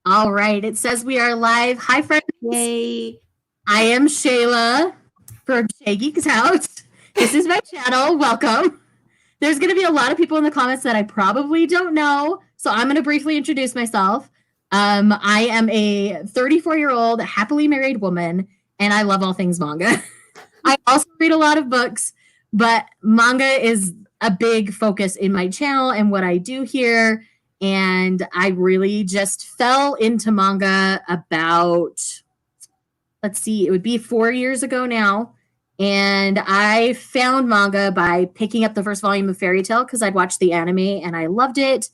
All right, it says we are live. Hi, friends. Yay. I am Shayla from Shaegeeksout. This is my channel. Welcome. There's going to be a lot of people in the comments that I probably don't know, so I'm going to briefly introduce myself. I am a 34-year-old happily married woman, and I love all things manga. I also read a lot of books, but manga is a big focus in my channel and what I do here. And I really just fell into manga about, let's see, it would be 4 years ago now. And I found manga by picking up the first volume of Fairy Tail because I'd watched the anime and I loved it.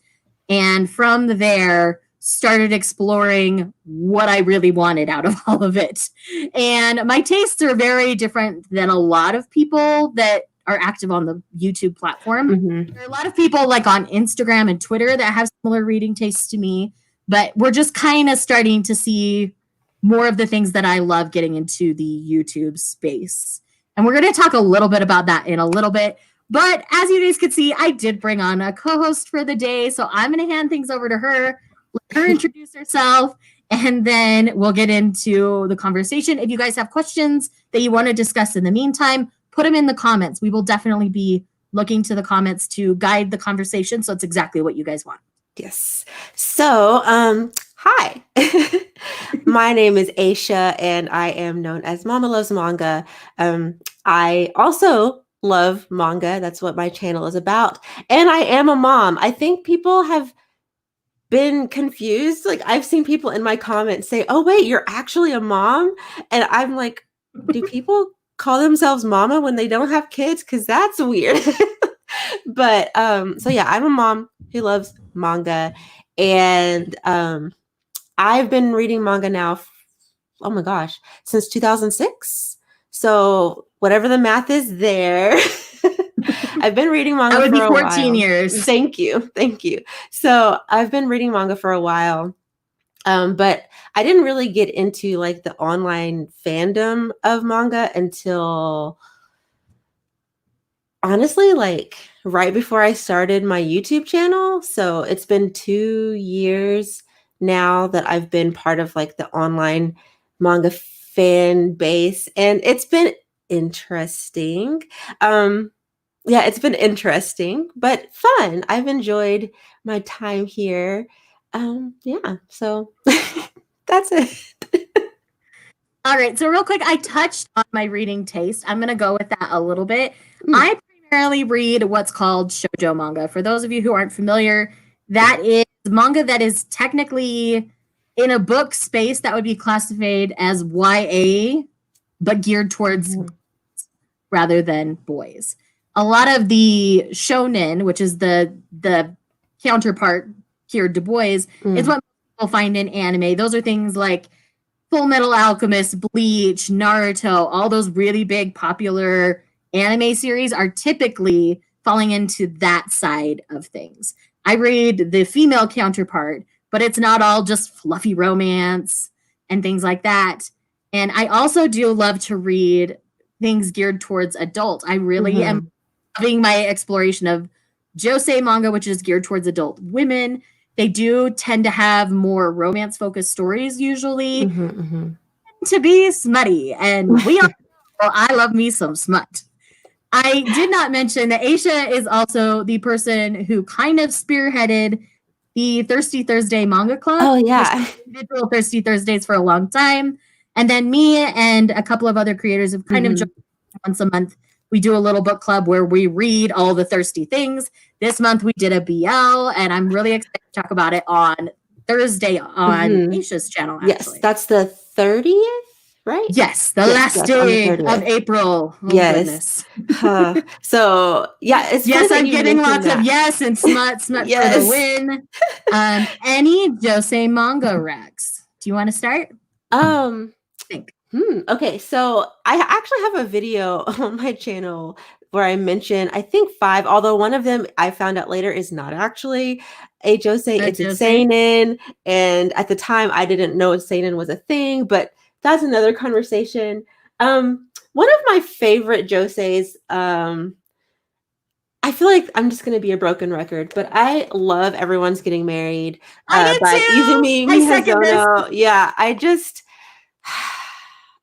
And from there, started exploring what I really wanted out of all of it. And my tastes are very different than a lot of people that are active on the YouTube platform. Mm-hmm. There are a lot of people like on Instagram and Twitter that have similar reading tastes to me, but we're just kind of starting to see more of the things that I love getting into the YouTube space. And we're going to talk a little bit about that in a little bit. But as you guys could see, I did bring on a co-host for the day, so I'm going to hand things over to her, let her introduce herself, and then we'll get into the conversation. If you guys have questions that you want to discuss in the meantime, put them in the comments. We will definitely be looking to the comments to guide the conversation, so it's exactly what you guys want. Yes. So, hi. My name is Aisha, and I am known as Mama Loves Manga. I also love manga. That's what my channel is about. And I am a mom. I think people have been confused. Like, I've seen people in my comments say, "Oh, wait, you're actually a mom?" And I'm like, do people call themselves mama when they don't have kids? Because that's weird. But so yeah, I'm a mom who loves manga, and I've been reading manga now, oh my gosh, since 2006. So whatever the math is there. I've been reading manga That would for be a 14 while. years. Thank you. So I've been reading manga for a while. But I didn't really get into like the online fandom of manga until honestly, like right before I started my YouTube channel. So it's been 2 years now that I've been part of like the online manga fan base, and it's been interesting. Yeah, it's been interesting, but fun. I've enjoyed my time here. Yeah, so that's it. All right, so real quick, I touched on my reading taste. I'm going to go with that a little bit. Mm. I primarily read what's called shoujo manga. For those of you who aren't familiar, that is manga that is technically in a book space that would be classified as YA, but geared towards rather than boys. A lot of the shonen, which is the counterpart geared to boys, is what people find in anime. Those are things like Full Metal Alchemist, Bleach, Naruto, all those really big popular anime series are typically falling into that side of things. I read the female counterpart, but it's not all just fluffy romance and things like that. And I also do love to read things geared towards adult. I really am loving my exploration of Josei manga, which is geared towards adult women. They do tend to have more romance-focused stories usually. To be smutty, and we all know I love me some smut. I did not mention that Aisha is also the person who kind of spearheaded the Thirsty Thursday manga club. Oh yeah, individual Thirsty Thursdays for a long time, and then me and a couple of other creators have kind of joined once a month. We do a little book club where we read all the thirsty things. This month we did a BL, and I'm really excited to talk about it on Thursday on Aisha's channel. Actually. Yes, that's the 30th, right? Yes, the last day of April. Oh, yes. So yeah, it's yes, I'm getting lots of yes and smut for the win. Any Josei manga recs? Do you want to start? Okay, so I actually have a video on my channel where I mention, I think 5, although one of them I found out later is not actually a Josei, it's a seinen, and at the time I didn't know seinen was a thing, but that's another conversation. One of my favorite Joseis, I feel like I'm just going to be a broken record, but I love Everyone's Getting Married I do by too. Izumi I second this. Miyazono. Yeah, I just,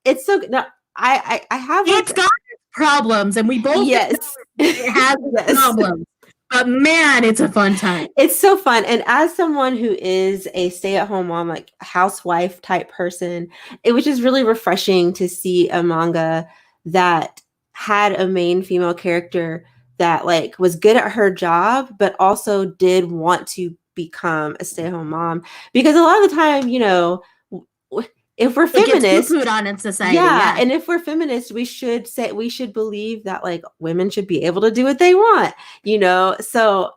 it's so good. No, I have like, It's got its problems, and we both yes, it has its yes. problems. But man, it's a fun time. It's so fun. And as someone who is a stay-at-home mom, like housewife type person, it was just really refreshing to see a manga that had a main female character that like was good at her job, but also did want to become a stay-at-home mom. Because a lot of the time, you know, if we're feminists, it gets poo-pooed on in society. yeah, and if we're feminists, we should believe that like women should be able to do what they want, you know. So,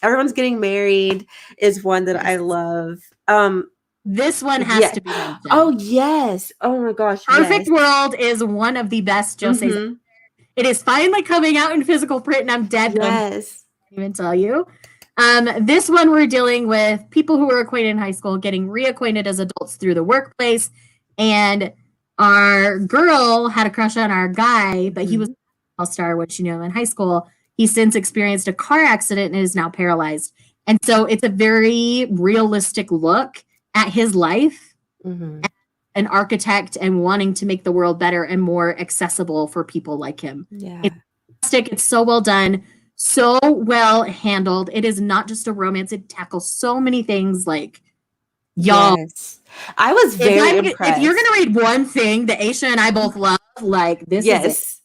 Everyone's Getting Married is one that I love. This one has to be mentioned. Oh yes! Oh my gosh! Perfect World is one of the best Joseis. Mm-hmm. It is finally coming out in physical print, and I'm dead. Yes. I can't even tell you. This one we're dealing with people who were acquainted in high school getting reacquainted as adults through the workplace, and our girl had a crush on our guy, but he was an all-star, which, you know, in high school, he since experienced a car accident and is now paralyzed. And so it's a very realistic look at his life, as an architect and wanting to make the world better and more accessible for people like him. Yeah. It's fantastic. It's so well done. So well handled. It is not just a romance. It tackles so many things, like, y'all. Yes. I was very impressed. If you're going to read one thing that Aisha and I both love, like, this is it.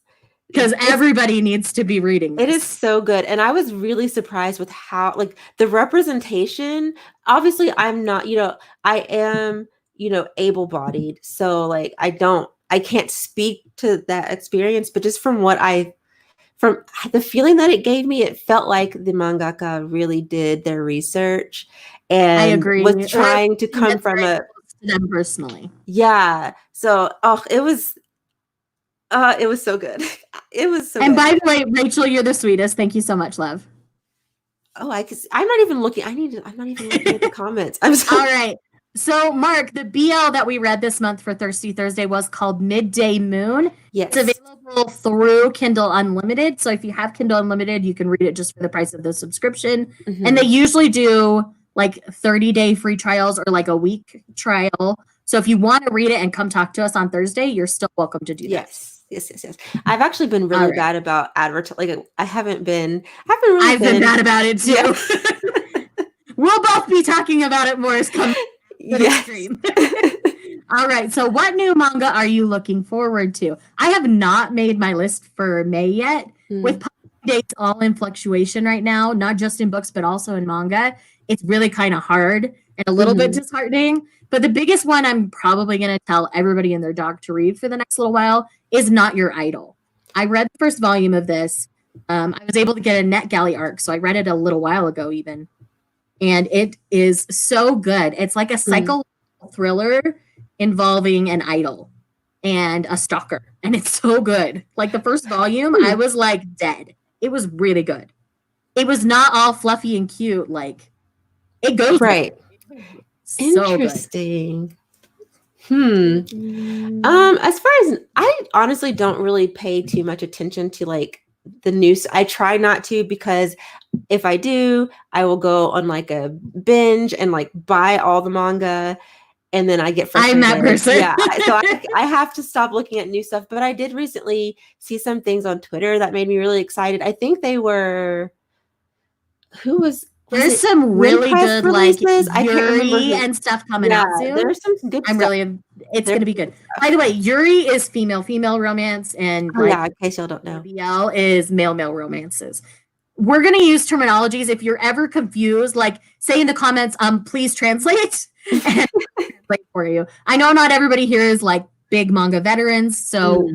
Because everybody needs to be reading this. It is so good. And I was really surprised with how, like, the representation. Obviously, I'm not, you know, I am, you know, able-bodied. So, like, I can't speak to that experience. But just from the feeling that it gave me, it felt like the mangaka really did their research and I agree. was trying to come from to them personally. Yeah. So, it was so good. It was so and good. By the way, Rachel, you're the sweetest. Thank you so much, love. Oh, I'm not even looking. I'm not even looking at the comments. I'm sorry. All right. So, Mark, the BL that we read this month for Thirsty Thursday was called Midday Moon. Yes. It's available through Kindle Unlimited. So if you have Kindle Unlimited, you can read it just for the price of the subscription. And they usually do like 30-day free trials or like a week trial. So if you want to read it and come talk to us on Thursday, you're still welcome to do that. Yes. I've actually been really bad about advertising. Like, I've been bad about it too. Yeah. We'll both be talking about it more as come to the stream. All right. So what new manga are you looking forward to? I have not made my list for May yet. With dates all in fluctuation right now, not just in books, but also in manga. It's really kind of hard and a little bit disheartening. But the biggest one I'm probably going to tell everybody and their dog to read for the next little while is Not Your Idol. I read the first volume of this. I was able to get a NetGalley arc, so I read it a little while ago even. And it is so good. It's like a psychological thriller involving an idol and a stalker. And it's so good. Like the first volume, I was like dead. It was really good. It was not all fluffy and cute. Like, it goes right. So interesting. Good. As far as, I honestly don't really pay too much attention to like the news. I try not to, because if I do, I will go on like a binge and like buy all the manga, and then I get frustrated. I'm that person. Yeah. So I have to stop looking at new stuff. But I did recently see some things on Twitter that made me really excited. I think they were, there's some really good releases? like Yuri and stuff coming out soon. There's some good stuff. It's going to be good. By the way, Yuri is female romance, and in case y'all don't know, BL is male romances. We're going to use terminologies. If you're ever confused, like say in the comments, please translate and translate for you. I know not everybody here is like big manga veterans, so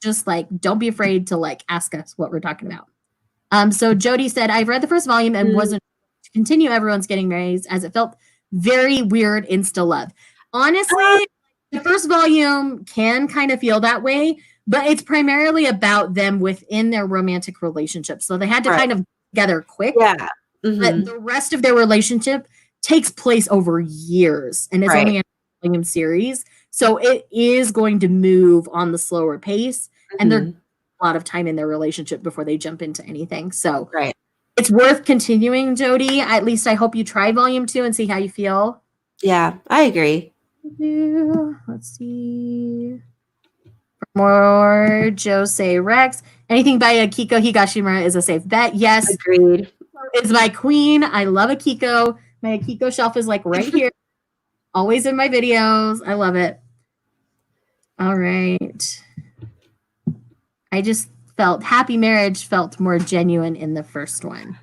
just like don't be afraid to like ask us what we're talking about. So Jody said, I've read the first volume and wasn't to continue Everyone's Getting Married, as it felt very weird insta love. Honestly, the first volume can kind of feel that way, but it's primarily about them within their romantic relationship. So they had to kind of together quick. Yeah. But the rest of their relationship takes place over years, and it's only a volume series. So it is going to move on the slower pace, and they're a lot of time in their relationship before they jump into anything. So Right. it's worth continuing, Jody. At least I hope you try volume 2 and see how you feel. Yeah, I agree. Let's see. More Josei Rex. Anything by Akiko Higashimura is a safe bet. Yes. Agreed. Is my queen. I love Akiko. My Akiko shelf is like right here. Always in my videos. I love it. All right. I just felt Happy Marriage felt more genuine in the first one.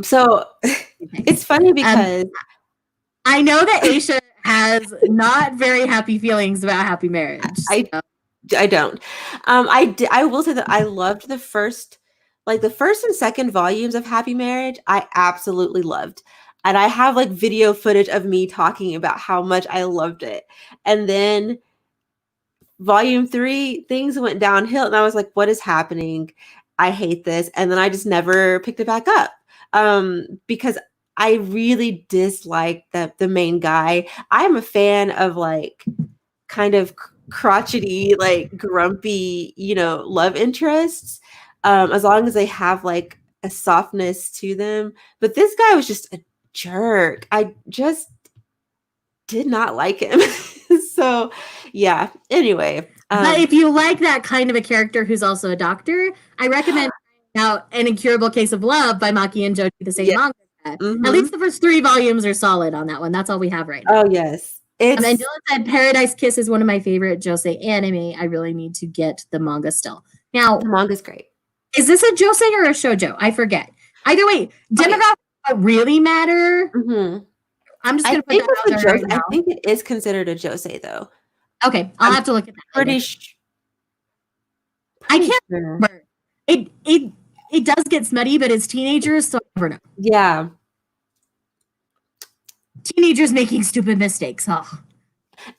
So it's funny because I know that Aisha has not very happy feelings about Happy Marriage. I don't. I will say that I loved the first and second volumes of Happy Marriage. I absolutely loved. And I have like video footage of me talking about how much I loved it. And then volume 3, things went downhill and I was like, what is happening? I hate this. And then I just never picked it back up. Because I really dislike the main guy. I'm a fan of like kind of crotchety, like grumpy, love interests. As long as they have like a softness to them. But this guy was just a jerk. I just did not like him. So yeah. Anyway. But if you like that kind of a character who's also a doctor, I recommend out An Incurable Case of Love by Maki and Jody, the same manga. Mm-hmm. At least the first 3 volumes are solid on that one. That's all we have right now. Oh yes. And Dylan said Paradise Kiss is one of my favorite Josei anime. I really need to get the manga still. Now, the manga's great. Is this a Josei or a shoujo? I forget. Either way, demographics don't really matter. Mm-hmm. I'm just going to put that out there right now. I think it is considered a Josei, though. Okay, I'll have to look at that. Pretty I can't remember. It does get smutty, but it's teenagers, so I never know. Yeah. Teenagers making stupid mistakes. Oh.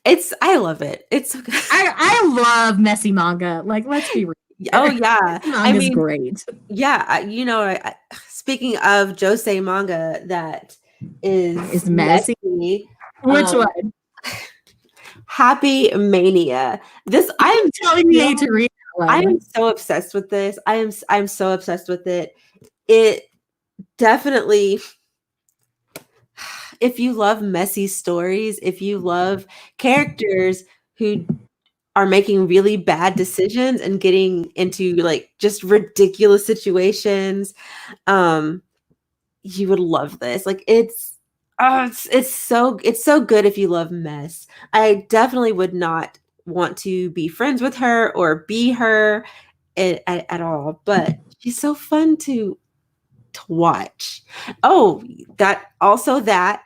I love it. It's so good. I love messy manga. Like, let's be real. Oh yeah. I mean, great. Yeah, speaking of Josei manga that is messy. Which one? Happy Mania. I'm telling you to read that one. I am so obsessed with this. I'm so obsessed with it. It definitely, if you love messy stories, if you love characters who are making really bad decisions and getting into like just ridiculous situations, you would love this. Like it's so good if you love mess. I definitely would not want to be friends with her or be her at all, but she's so fun to watch. Oh, that.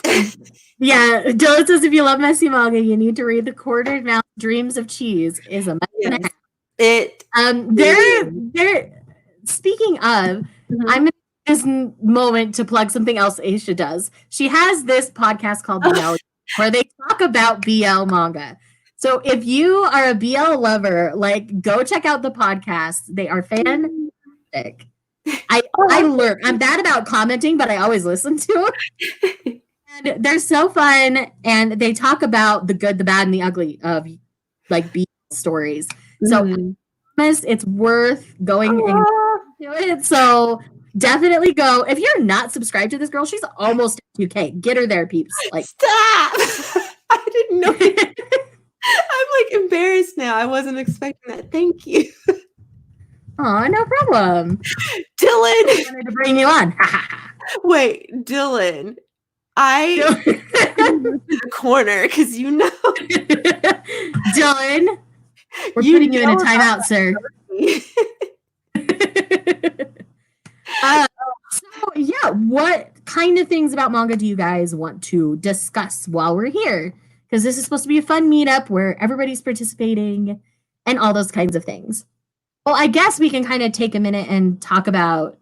Yeah, Dylan says if you love messy manga, you need to read The Quartered Mouth Dreams of Cheese is a mess. It they're speaking of, I'm gonna this moment to plug something else Aisha does. She has this podcast called BL where they talk about BL manga. So if you are a BL lover, like go check out the podcast. They are fantastic. I lurk. I'm bad about commenting, but I always listen to it. And they're so fun, and they talk about the good, the bad, and the ugly of like BL stories. So it's worth going into it. So definitely go. If you're not subscribed to this girl, she's almost at 2K. Get her there, peeps. Like, stop. I didn't know. I'm like embarrassed now. I wasn't expecting that. Thank you. Oh, no problem. Dylan. I wanted to bring you on. Wait, Dylan. I'm in the corner because Dylan, we're putting you in a timeout, sir. So yeah, what kind of things about manga do you guys want to discuss while we're here? Because this is supposed to be a fun meetup where everybody's participating and all those kinds of things. Well, I guess we can kind of take a minute and talk about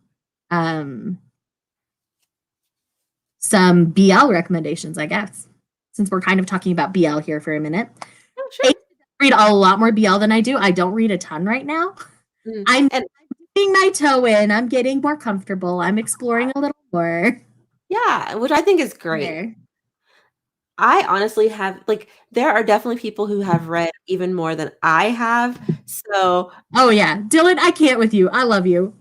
some BL recommendations, I guess, since we're kind of talking about BL here for a minute. Oh, sure. I read a lot more BL than I do. I don't read a ton right now. I'm dipping my toe in. I'm getting more comfortable. I'm exploring a little more. Yeah, which I think is great. I honestly have like there are definitely people who have read even more than I have. So Oh yeah, Dylan, I can't with you. I love you.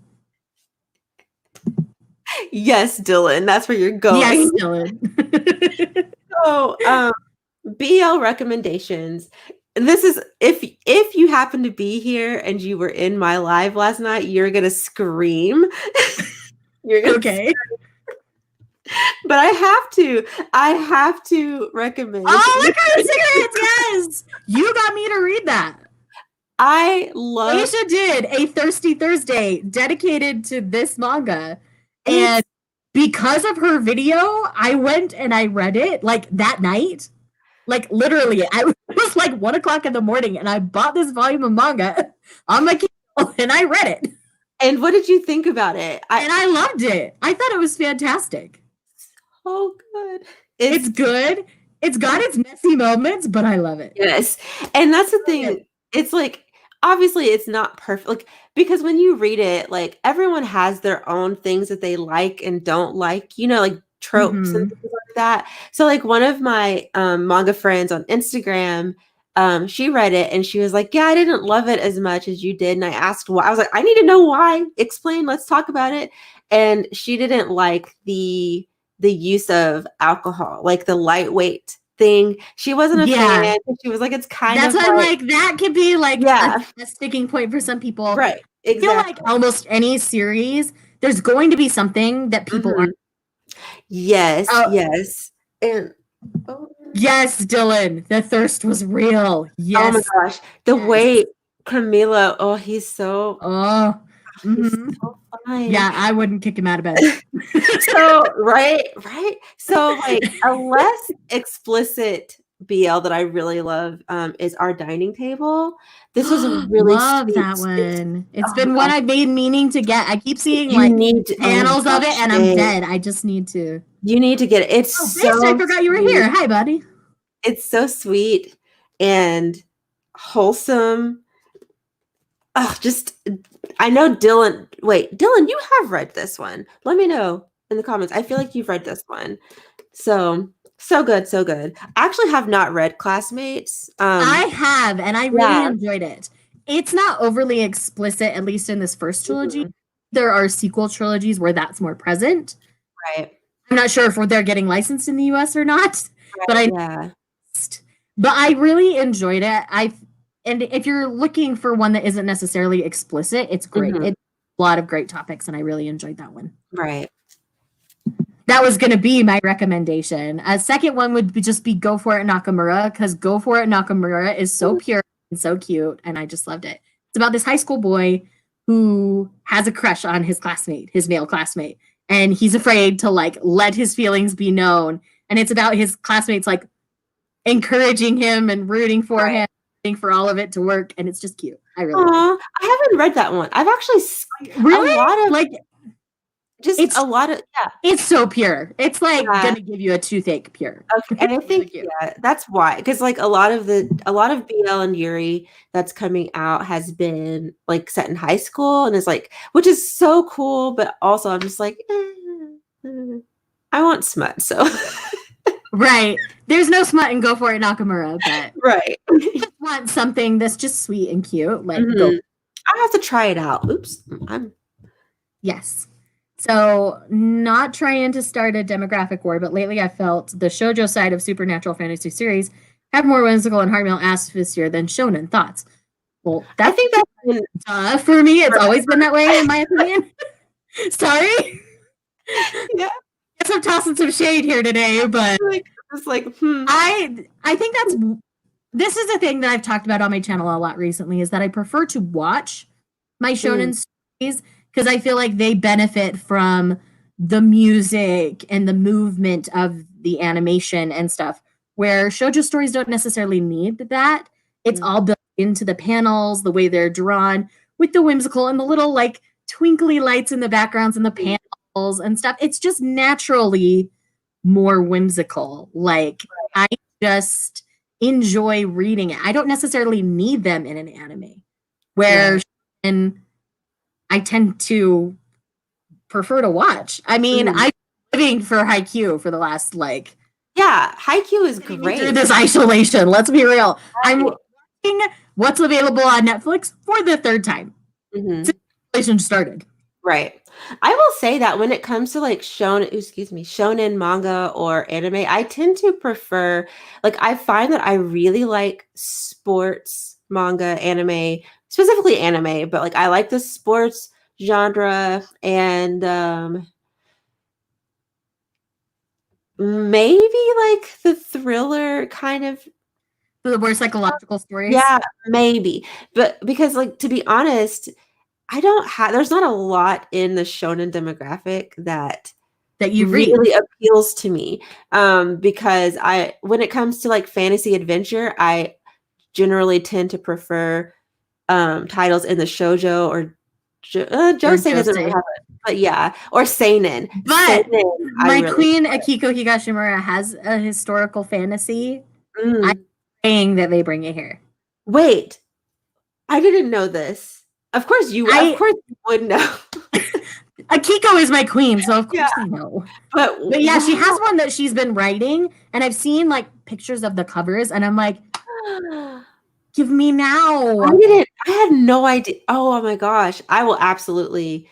yes, Dylan, that's where you're Yes, going. Dylan. So BL recommendations. This is if you happen to be here and you were in my live last night, you're gonna scream. You're gonna Okay. but I have to recommend. Oh, look at cigarettes. Yes, you got me to read that. I love Aisha did a Thirsty Thursday dedicated to this manga. And it's because of her video, I went and I read it like that night. Like literally, it was like 1 o'clock in the morning, and I bought this volume of manga on my Kindle and I read it. and what did you think about it? And I loved it. I thought it was fantastic. Oh good. It's good. It's got its messy moments, but I love it. Yes. And that's the thing. It's like obviously it's not perfect like because when you read it, like everyone has their own things that they like and don't like, like tropes and Mhm. things like that. So like one of my manga friends on Instagram, she read it and she was like, "Yeah, I didn't love it as much as you did." And I asked why. I was like, "I need to know why. Explain. Let's talk about it." And she didn't like the use of alcohol, like the lightweight thing. She wasn't a Yeah. fan. She was like, it's kind That's of why I'm like, that could be like yeah, a sticking point for some people. right, I feel like exactly. almost any series, there's going to be something that people Mhm. aren't. Yes, Oh, yes, and oh, yes, Dylan, the thirst was real. oh my Yes, gosh, the yes. way Camilo, oh, Oh, he's mhm. so fine. Yeah, I wouldn't kick him out of bed. So right. So like a less explicit BL that I really love is Our Dining Table. This was a really Love sweet. that one. It's Oh my been one gosh, I've been meaning to get. I keep seeing you like need to. Oh my panels of it, gosh, and I'm Shay. dead. I just need to. You need to get it. It's Oh, Based, I so forgot you were sweet. here. Hi, buddy. It's so sweet and wholesome. Oh, just I know Dylan. Wait, Dylan, you have read this one. Let me know in the comments. I feel like you've read this one. So good, so good. I actually have not read Classmates. I have, and I really Yeah. enjoyed it. It's not overly explicit, at least in this first trilogy. Mhm. There are sequel trilogies where that's more present. Right. I'm not sure if they're getting licensed in the US or not, but Right. Yeah. but I really enjoyed it. And if you're looking for one that isn't necessarily explicit, it's great. Mhm. It's a lot of great topics, and I really enjoyed that one. Right. That was going to be my recommendation. A second one would just be Go For It Nakamura, because Go For It Nakamura is so pure and so cute, and I just loved it. It's about this high school boy who has a crush on his classmate, his male classmate, and he's afraid to like let his feelings be known. And it's about his classmates like encouraging him and rooting for Right. him, rooting for all of it to work, and it's just cute. I really Aw, I haven't read that one. I've actually really a lot of like just it's a lot of yeah. it's so pure. It's like Yeah. gonna give you a toothache pure. Okay, and I Really think cute. yeah, that's why because like a lot of BL and Yuri that's coming out has been like set in high school and is like which is so cool, but also I'm just like I want smut, so Right. There's no smut and Go For It Nakamura, but right. just want something that's just sweet and cute. Like go. Mhm. I have to try it out. Oops, I'm Yes. So not trying to start a demographic war, but lately I felt the shoujo side of supernatural fantasy series have more whimsical and heartfelt atmosphere than shonen. Thoughts? Well, I that's think that's been for me. It's always been that way, in my opinion. Sorry. yeah, Guess I'm tossing some shade here today, but like it's like I think that's this is a thing that I've talked about on my channel a lot recently is that I prefer to watch my shonen stories because I feel like they benefit from the music and the movement of the animation and stuff where shoujo stories don't necessarily need that. It's all built into the panels, the way they're drawn with the whimsical and the little like twinkly lights in the backgrounds and the panels and stuff. It's just naturally more whimsical. Like I just enjoy reading it. I don't necessarily need them in an anime. Where and I tend to prefer to watch. I mean, I've been living for Haikyuu for the last like Yeah, Haikyuu is Through great. this isolation. Let's be real. I'm Right. watching what's available on Netflix for the third time Mhm. since isolation started. Right. I will say that when it comes to like shonen manga or anime, I tend to prefer, like, I find that I really like sports manga, anime, specifically anime, but like I like the sports genre and maybe like the thriller kind of. The more psychological stories Yeah, maybe. But because, like, to be honest, I don't have there's not a lot in the shonen demographic that that you read. really appeals to me. Because when it comes to like fantasy adventure, I generally tend to prefer titles in the shoujo or Or Josei doesn't really Josei. have it, but yeah, or seinen. But Seinen, I my really queen prefer. Akiko Higashimura has a historical fantasy. I'm Mm. praying that they bring it here. Wait, I didn't know this. Of course you would know. Akiko is my queen, so of Yeah, course I know. but But yeah, she wow. has one that she's been writing, and I've seen like pictures of the covers, and I'm like, give me now. I had no idea. Oh my gosh. I will absolutely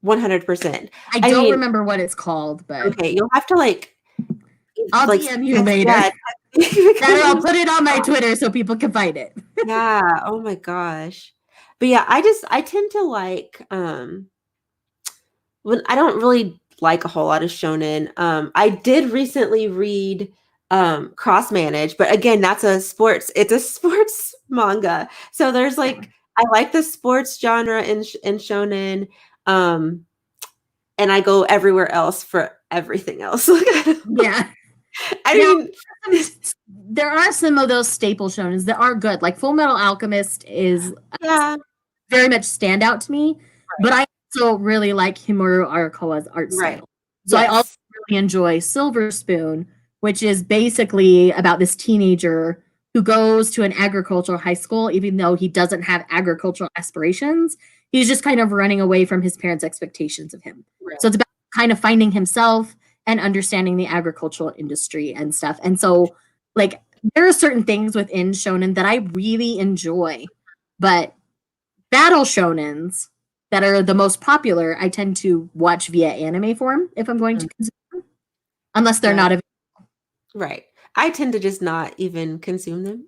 100%. I I don't mean, remember what it's called, but okay, you'll have to I'll like DM you later. yeah, That I'll put it on my Twitter so people can find it. yeah. Oh my gosh. But yeah, I tend to like when I don't really like a whole lot of shonen. I did recently read Cross Manage, but again, it's a sports manga. So there's like I like the sports genre in shonen. And I go everywhere else for everything else. Yeah. I Now, mean, there are some of those staple shonens that are good. Like Full Metal Alchemist is yeah, very much stand out to me, but I also really like Himuro Arakawa's art right. style. So I also Yes. really enjoy Silver Spoon, which is basically about this teenager who goes to an agricultural high school, even though he doesn't have agricultural aspirations. He's just kind of running away from his parents' expectations of him. Right. So it's about kind of finding himself and understanding the agricultural industry and stuff. And so, like, there are certain things within shonen that I really enjoy, but battle shonens that are the most popular, I tend to watch via anime form if I'm going to consume them, unless they're Yeah. not available. Right. I tend to just not even consume them.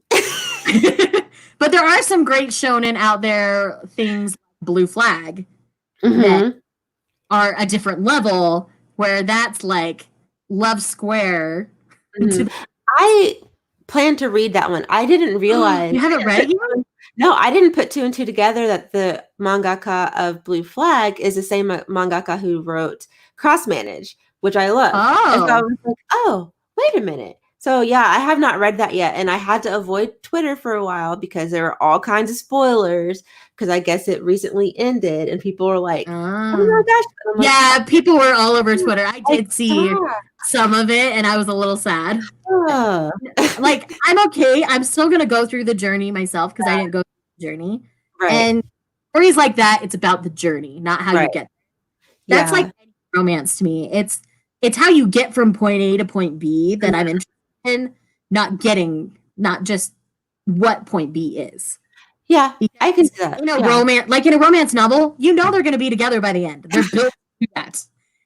But there are some great shonen out there, things like Blue Flag, that Mhm. are a different level, where that's like Love Square. Mhm. I plan to read that one. I didn't realize. You haven't read it yet? No, I didn't put two and two together that the mangaka of Blue Flag is the same mangaka who wrote Cross Manage, which I love. And so I Oh, was like, oh, wait a minute. So yeah, I have not read that yet, and I had to avoid Twitter for a while because there were all kinds of spoilers. Because I guess it recently ended, and people were like, "Oh my gosh!" And I'm like, yeah, people were all over Twitter. I like, did see "Ah, some of it, and I was a little sad. ah." Like, I'm okay. I'm still gonna go through the journey myself because I didn't go through the journey. Right, And stories like that, it's about the journey, not how you right, get. That's yeah, like romance to me. It's how you get from point A to point B that I'm interested in, not just what point B is. yeah. I can Because see that. in a Yeah, romance novel, you know they're gonna be together by the end. They're built to do that.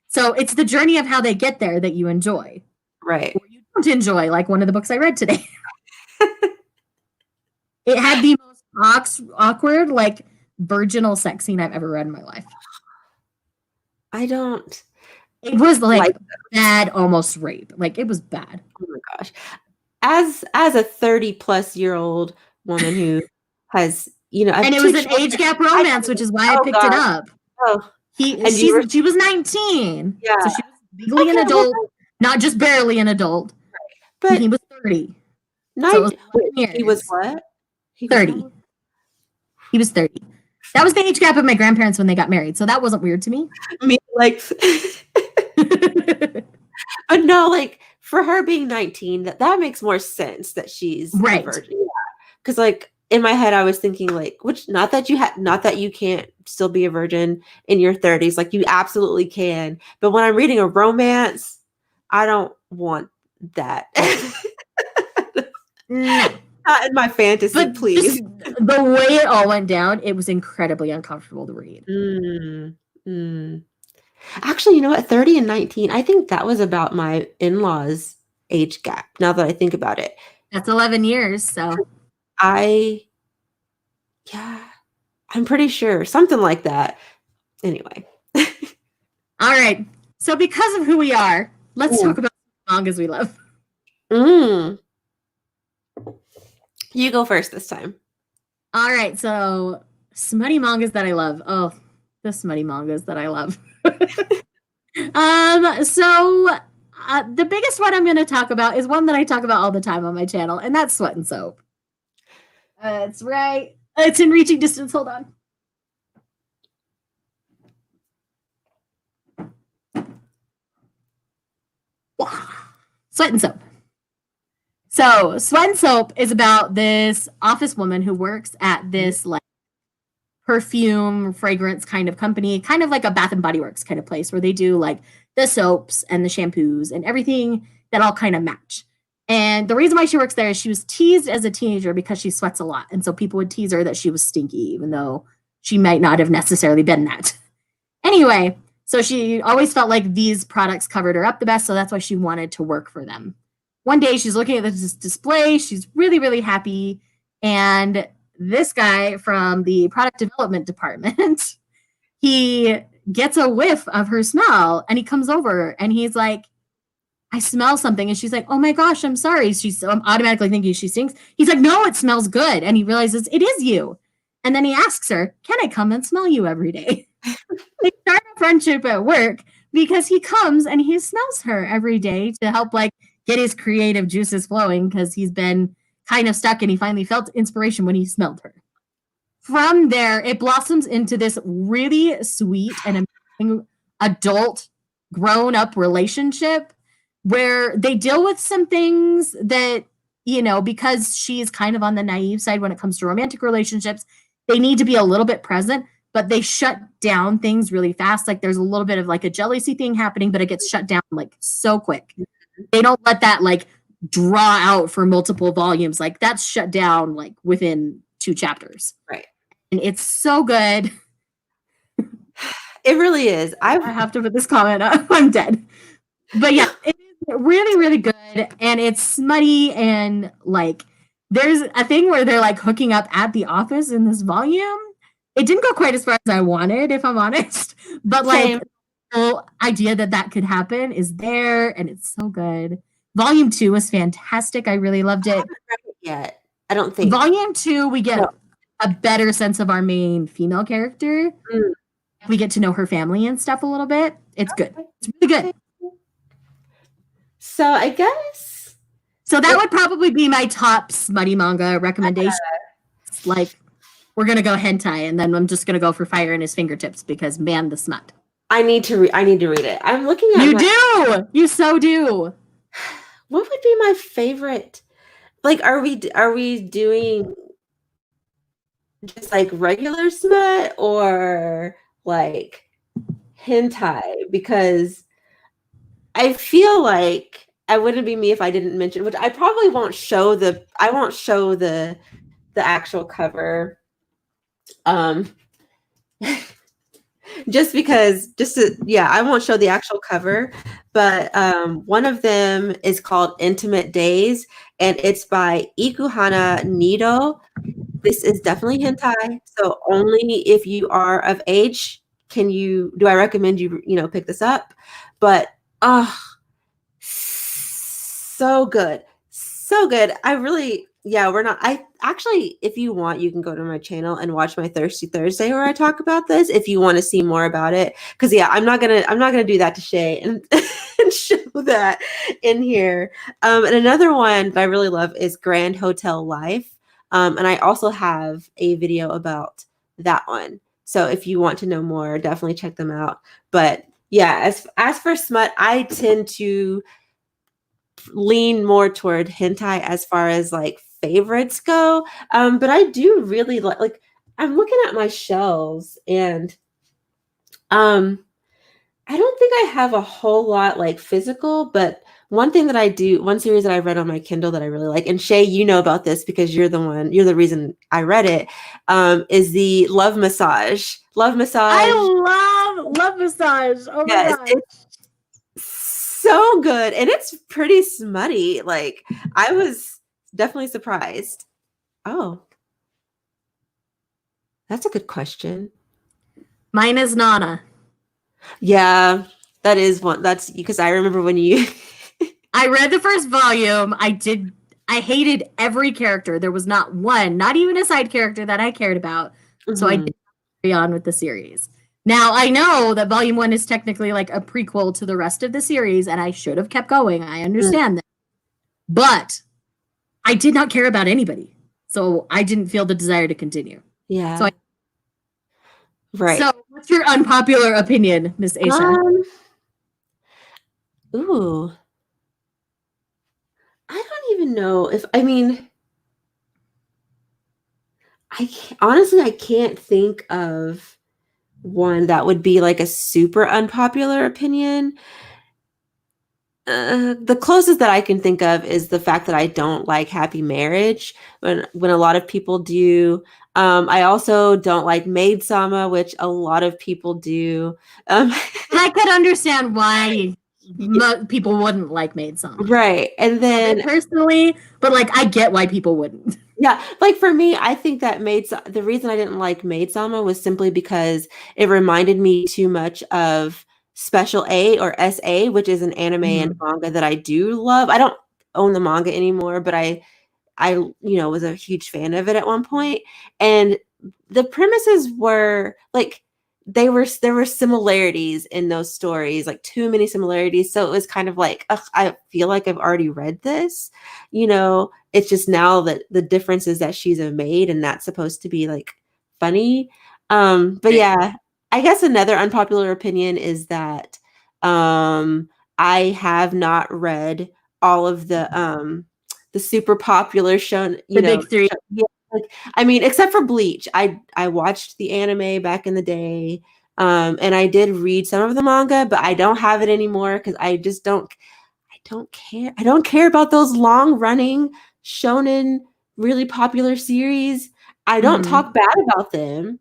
So it's the journey of how they get there that you enjoy. right. Or you don't enjoy, like one of the books I read today. It had the most awkward, like virginal sex scene I've ever read in my life. I don't It was like like. bad, almost rape. Like it was bad. Oh my gosh. As a 30-plus-year-old woman who has, I And have it two was an children. age gap romance, which is why I Oh picked it gosh. up. Oh, and you were She was 19. yeah. So she was legally an Okay, well, adult, not just barely an adult. And he but was 30. So it 9 was wait, 11 he was years. what? He was 30. He was 30. That was the age gap of my grandparents when they got married. So that wasn't weird to me. me like but no, like for her being 19, that makes more sense that she's a Right. virgin. Yeah. Cuz like in my head I was thinking like which not that you can't still be a virgin in your 30s, like you absolutely can. But when I'm reading a romance, I don't want that. No. Not in my fantasy, But please. the way it all went down, it was incredibly uncomfortable to read. Actually, you know what? 30 and 19, I think that was about my in-laws' age gap, now that I think about it. That's 11 years, so. Yeah, I'm pretty sure. Something like that. Anyway. All right. So because of who we are, let's talk about mangas we love. You go first this time. All right. So smutty mangas that I love. Oh, the smutty mangas that I love. The biggest one I'm going to talk about is one that I talk about all the time on my channel, and that's Sweat and Soap. That's right. It's in reaching distance. Hold on. Sweat and Soap. So Sweat and Soap is about this office woman who works at this like perfume fragrance kind of company, kind of like a Bath and Body Works kind of place where they do like the soaps and the shampoos and everything that all kind of match. And the reason why she works there is she was teased as a teenager because she sweats a lot. And so people would tease her that she was stinky, even though she might not have necessarily been that. Anyway, so she always felt like these products covered her up the best. So that's why she wanted to work for them. One day she's looking at this display. She's really, really happy. And this guy from the product development department, he gets a whiff of her smell and he comes over and he's like, I smell something. And she's like, oh my gosh, I'm sorry. I'm automatically thinking she stinks. He's like, no, it smells good. And he realizes it is you. And then he asks her, can I come and smell you every day? They start a friendship at work because he comes and he smells her every day to help like get his creative juices flowing because he's been kind of stuck and he finally felt inspiration when he smelled her. From there, it blossoms into this really sweet and amazing adult grown-up relationship where they deal with some things that, you know, because she's kind of on the naive side when it comes to romantic relationships, they need to be a little bit present, but they shut down things really fast. Like there's a little bit of like a jealousy thing happening, but it gets shut down like so quick. They don't let that like draw out for multiple volumes. Like that's shut down like within 2 chapters. Right. And it's so good. It really is. I have to put this comment up. I'm dead. But yeah, it is really, really good. And it's smutty and like there's a thing where they're like hooking up at the office in this volume. It didn't go quite as far as I wanted, if I'm honest. But like the whole idea that could happen is there and it's so good. Volume 2 was fantastic. I really loved it. I haven't read it yet. I don't think. Volume 2, we get a better sense of our main female character. We get to know her family and stuff a little bit. It's good. It's really good. So I guess. So that would probably be my top smutty manga recommendation. Like, we're going to go hentai, and then I'm just going to go for Fire in His Fingertips because, man, the smut. I need to read it. I'm looking at You do! You so do! What would be my favorite? Like, are we doing just like regular smut or like hentai? Because I feel like I wouldn't be me if I didn't mention, which I probably won't show the actual cover. Just because, I won't show the actual cover, but one of them is called Intimate Days, and it's by Ikuhana Nido. This is definitely hentai, so only if you are of age do I recommend you pick this up. But so good. I actually, if you want, you can go to my channel and watch my Thirsty Thursday where I talk about this if you want to see more about it. Because I'm not gonna do that to Shay and, and show that in here. And another one that I really love is Grand Hotel Life. And I also have a video about that one. So if you want to know more, definitely check them out. But yeah, as for smut, I tend to lean more toward hentai as far as like favorites go. But I do really like I'm looking at my shelves and I don't think I have a whole lot like physical, but one series that I read on my Kindle that I really like, and Shay, you know about this because you're the reason I read it, is the Love Massage. Love Massage. I love Massage. Oh my Yes, gosh. it's so good. And it's pretty smutty. Like, I was definitely surprised. Oh, that's a good question. Mine is Nana. Yeah, that is one. That's because I remember when you I read the first volume. I hated every character. There was not one, not even a side character that I cared about. So I did carry on with the series. Now I know that volume 1 is technically like a prequel to the rest of the series, and I should have kept going. I understand that. But I did not care about anybody. So I didn't feel the desire to continue. Yeah. So right. So what's your unpopular opinion, Miss Aisha? Ooh. I don't even know if, I mean, honestly, I can't think of one that would be like a super unpopular opinion. The closest that I can think of is the fact that I don't like Happy Marriage when a lot of people do. I also don't like Maid Sama, which a lot of people do. And I could understand why people wouldn't like Maid Sama. Right. And then personally, but like I get why people wouldn't. Yeah, like for me, I think that the reason I didn't like Maid Sama was simply because it reminded me too much of Special A or SA, which is an anime and manga that I do love. I don't own the manga anymore, but I was a huge fan of it at one point. And the premises were like there were similarities in those stories, like too many similarities. So it was kind of like, ugh, I feel like I've already read this. It's just now that the difference is that she's a maid and that's supposed to be like funny. But yeah, I guess another unpopular opinion is that I have not read all of the super popular shown, big three. Yeah, like, I mean, except for Bleach. I watched the anime back in the day, and I did read some of the manga, but I don't have it anymore because I don't care. I don't care about those long running shonen really popular series. I don't talk bad about them.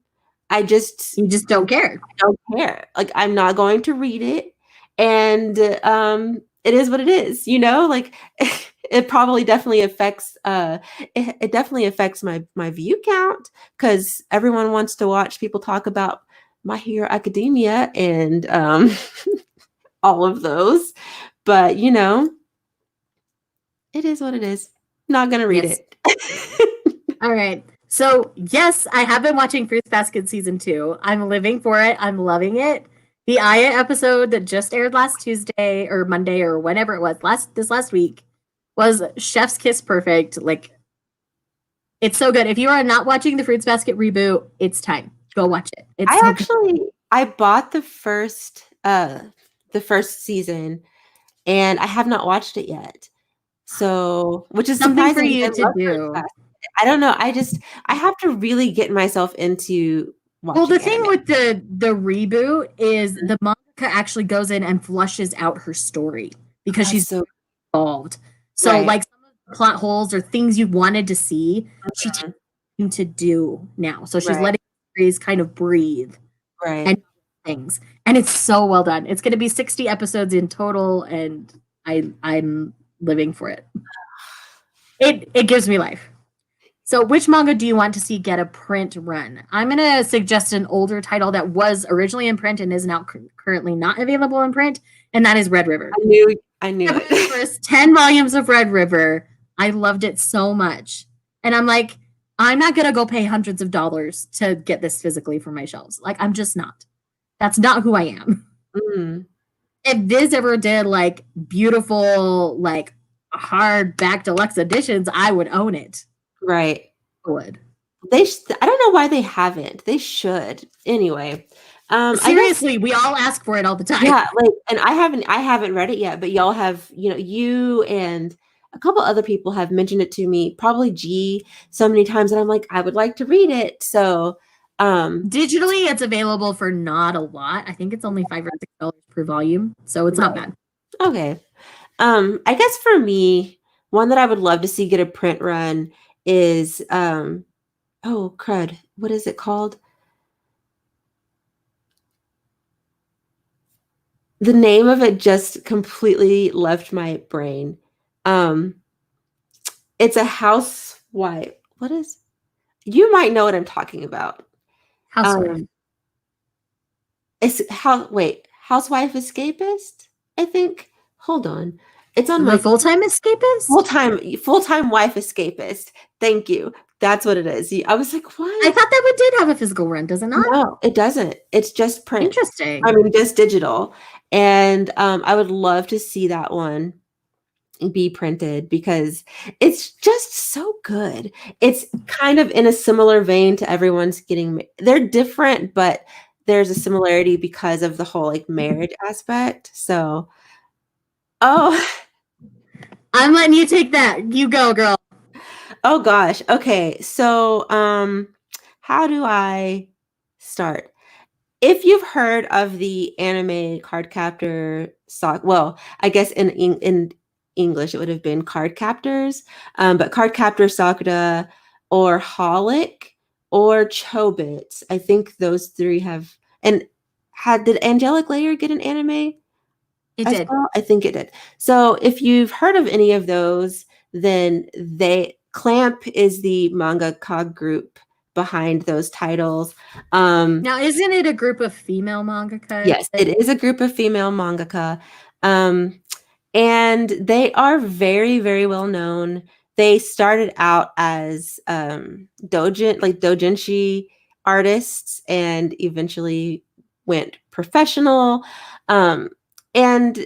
You just don't care. I don't care. Like, I'm not going to read it, and it is what it is. Like it probably definitely affects it definitely affects my view count because everyone wants to watch people talk about My Hero Academia and all of those. But it is what it is. Not gonna read it. All right. So yes, I have been watching Fruits Basket season 2. I'm living for it. I'm loving it. The Aya episode that just aired last Tuesday or Monday or whenever it was last week was Chef's Kiss perfect. Like, it's so good. If you are not watching the Fruits Basket reboot, it's time. Go watch it. I bought the first season and I have not watched it yet. So, which is something surprising for you to do. I don't know. I have to really get myself into watching. Well, the thing with the reboot is the manga actually goes in and flushes out her story because she's so involved. So like some of the plot holes or things you wanted to see, she takes to do now. So she's letting the series kind of breathe. And things. And it's so well done. It's going to be 60 episodes in total, and I'm living for it. It gives me life. So which manga do you want to see get a print run? I'm going to suggest an older title that was originally in print and is now currently not available in print, and that is Red River. I knew it. First 10 volumes of Red River. I loved it so much. And I'm like, I'm not going to go pay hundreds of dollars to get this physically for my shelves. Like, I'm just not. That's not who I am. If Viz ever did like beautiful, like hardback deluxe editions, I would own it. Right. I would. I don't know why they haven't. They should. Anyway. Seriously, we all ask for it all the time. Yeah, like, and I haven't read it yet, but y'all have, you and a couple other people have mentioned it to me, probably G, so many times, and I'm like, I would like to read it. So digitally it's available for not a lot. I think it's only $5 or $6 per volume, so it's not bad. Okay. I guess for me, one that I would love to see get a print run is oh crud, what is it called? The name of it just completely left my brain. Um, it's a housewife. What is? You might know what I'm talking about. Housewife. It's Housewife Escapist, I think. Hold on. It's on The my full-time escapist? full-time wife escapist. Thank you. That's what it is. I was like, I what? thought that one did have a physical run, does it not? No, it doesn't. It's just print. Interesting. I mean, just digital. And I would love to see that one be printed because it's just so good. It's kind of in a similar vein to Everyone's Getting they're different, but there's a similarity because of the whole like marriage aspect. So, oh, I'm letting you take that. You go, girl. oh gosh. Okay. So, how do I start? If you've heard of the anime Cardcaptor Sock, well, I guess in English it would have been Card Captors, but Cardcaptor Sakura or Holic or Chobits, I think those three have. And did Angelic Layer get an anime It as did. well? I think it did. So if you've heard of any of those, then Clamp is the mangaka group behind those titles. Now, isn't it a group of female mangaka? Yes, it is a group of female mangaka. And they are very, very well known. They started out as doujinshi artists and eventually went professional. And